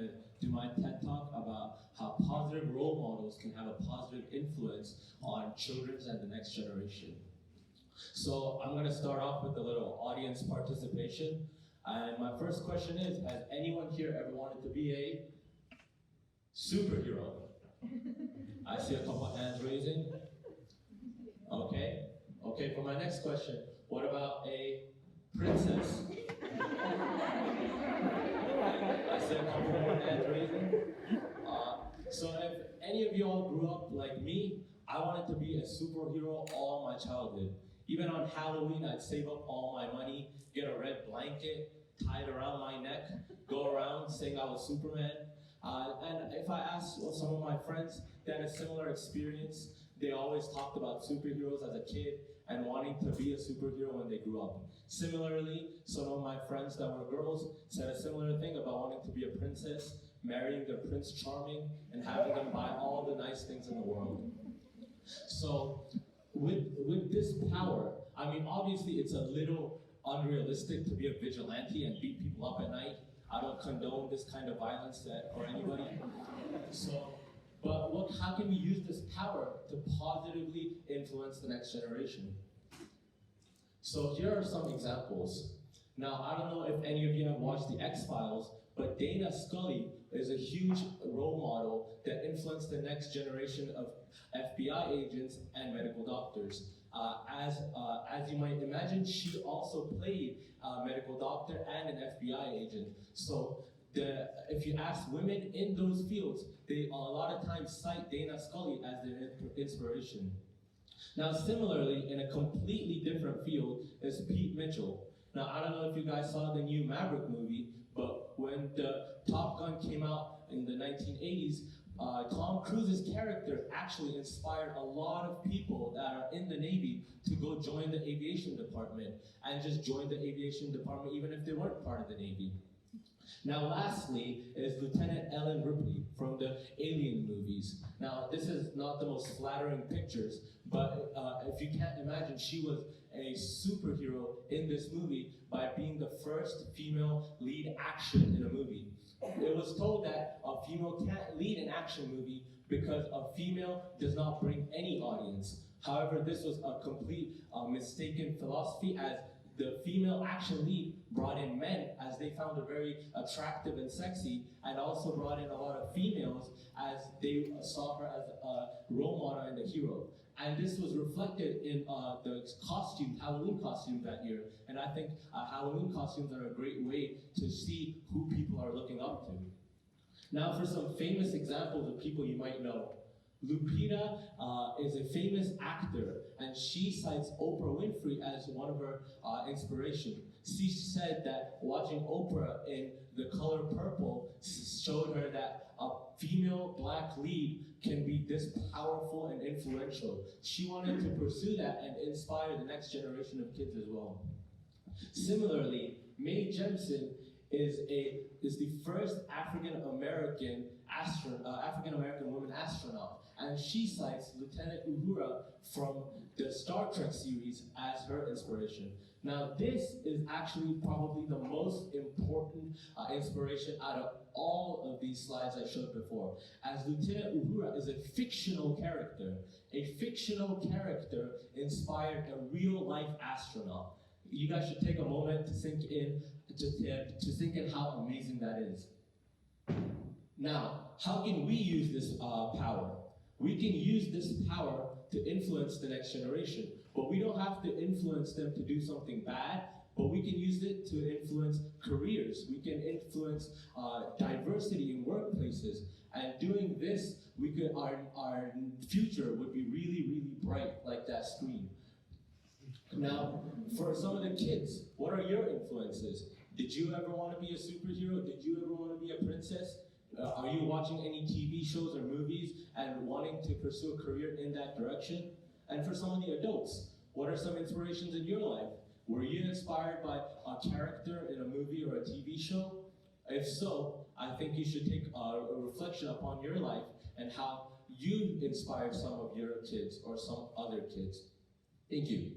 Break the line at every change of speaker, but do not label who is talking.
to do my TED Talk about how positive role models can have a positive influence on children and the next generation. So I'm going to start off with a little audience participation. And my first question is, has anyone here ever wanted to be a superhero? I see a couple hands raising. Okay. Okay, for my next question, what about a princess? I see a couple more hands raising. So if any of you all grew up like me, I wanted to be a superhero all my childhood. Even on Halloween, I'd save up all my money, get a red blanket, tie it around my neck, go around saying I was Superman. And if I asked some of my friends that had a similar experience, they always talked about superheroes as a kid and wanting to be a superhero when they grew up. Similarly, some of my friends that were girls said a similar thing about wanting to be a princess, marrying their Prince Charming, and having them buy all the nice things in the world. So with this power, I mean, obviously it's a little unrealistic to be a vigilante and beat people up at night. I don't condone this kind of violence for anybody. But how can we use this power to positively influence the next generation? So here are some examples. Now, I don't know if any of you have watched the X-Files, but Dana Scully is a huge role model that influenced the next generation of FBI agents and medical doctors. As you might imagine, she also played a medical doctor and an FBI agent. So if you ask women in those fields, they a lot of times cite Dana Scully as their inspiration. Now, similarly, in a completely different field is Pete Mitchell. Now, I don't know if you guys saw the new Maverick movie, but when the Top Gun came out in the 1980s, Tom Cruise's character actually inspired a lot of people that are in the Navy to go join the aviation department and just join the aviation department even if they weren't part of the Navy. Now lastly is Lieutenant Ellen Ripley from the Alien movies. Now this is not the most flattering pictures, but if you can't imagine, she was a superhero in this movie by being the first female lead action in a movie. It was told that a female can't lead an action movie because a female does not bring any audience. However, this was a complete mistaken philosophy, as the female action lead brought in men as they found her very attractive and sexy, and also brought in a lot of females as they saw her as a role model and a hero. And this was reflected in the costumes, Halloween costumes that year. And I think Halloween costumes are a great way to see who people are looking up to. Now for some famous examples of people you might know. Lupita is a famous actor, and she cites Oprah Winfrey as one of her inspirations. She said that watching Oprah in The Color Purple showed her that a female black lead can be this powerful and influential. She wanted to pursue that and inspire the next generation of kids as well. Similarly, Mae Jemison is the first African American woman astronaut, and she cites Lieutenant Uhura from the Star Trek series as her inspiration. Now, this is actually probably the most important inspiration out of all of these slides I showed before, as Lieutenant Uhura is a fictional character. A fictional character inspired a real-life astronaut. You guys should take a moment to sink in how amazing that is. Now, how can we use this power? We can use this power to influence the next generation, but we don't have to influence them to do something bad, but we can use it to influence careers. We can influence diversity in workplaces. And doing this, our future would be really, really bright, like that screen. Now, for some of the kids, what are your influences? Did you ever want to be a superhero? Did you ever want to be a princess? Are you watching any TV shows or movies and wanting to pursue a career in that direction? And for some of the adults, what are some inspirations in your life? Were you inspired by a character in a movie or a TV show? If so, I think you should take a reflection upon your life and how you inspired some of your kids or some other kids. Thank you.